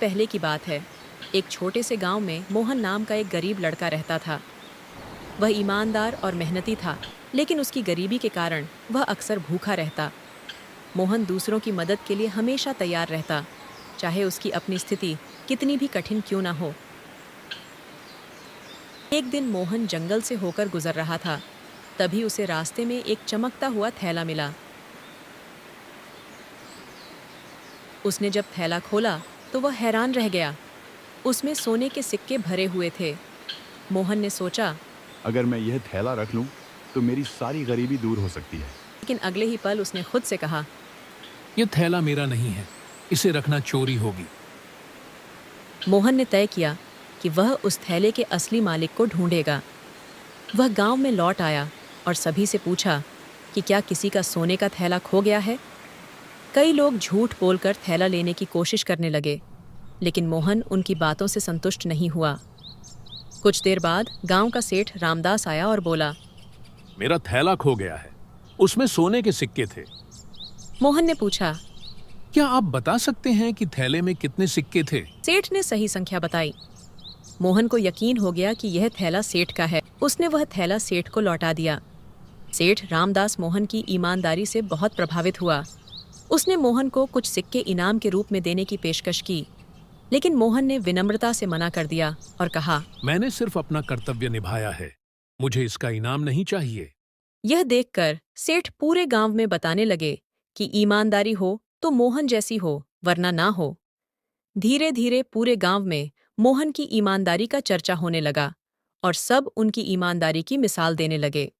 पहले की बात है। एक छोटे से गांव में मोहन नाम का एक गरीब लड़का रहता था। वह ईमानदार और मेहनती था, लेकिन उसकी गरीबी के कारण वह अक्सर भूखा रहता। मोहन दूसरों की मदद के लिए हमेशा तैयार रहता, चाहे उसकी अपनी स्थिति कितनी भी कठिन क्यों ना हो। एक दिन मोहन जंगल से होकर गुजर रहा था। तभी उसे रास्ते में एक चमकता हुआ थैला मिला। उसने जब थैला खोला तो वह हैरान रह गया। उसमें सोने के सिक्के भरे हुए थे। मोहन ने सोचा, अगर मैं यह थैला रख लूं, तो मेरी सारी गरीबी दूर हो सकती है। लेकिन अगले ही पल उसने खुद से कहा। ये थैला मेरा नहीं है, इसे रखना चोरी होगी। मोहन ने तय किया कि वह उस थैले के असली मालिक को ढूंढेगा। वह गांव में लौट आया और सभी से पूछा कि क्या किसी का सोने का थैला खो गया है। कई लोग झूठ बोलकर थैला लेने की कोशिश करने लगे, लेकिन मोहन उनकी बातों से संतुष्ट नहीं हुआ। कुछ देर बाद गांव का सेठ रामदास आया और बोला। मेरा थैला खो गया है, उसमें सोने के सिक्के थे। मोहन ने पूछा। क्या आप बता सकते हैं कि थैले में कितने सिक्के थे? सेठ ने सही संख्या बताई। मोहन को यकीन हो गया कि यह थैला सेठ का है। उसने वह थैला सेठ को लौटा दिया। सेठ रामदास मोहन की ईमानदारी से बहुत प्रभावित हुआ। उसने मोहन को कुछ सिक्के इनाम के रूप में देने की पेशकश की, लेकिन मोहन ने विनम्रता से मना कर दिया और कहा, मैंने सिर्फ अपना कर्तव्य निभाया है, मुझे इसका इनाम नहीं चाहिए। यह देखकर सेठ पूरे गांव में बताने लगे कि ईमानदारी हो तो मोहन जैसी हो, वरना ना हो। धीरे धीरे पूरे गांव में मोहन की ईमानदारी का चर्चा होने लगा और सब उनकी ईमानदारी की मिसाल देने लगे।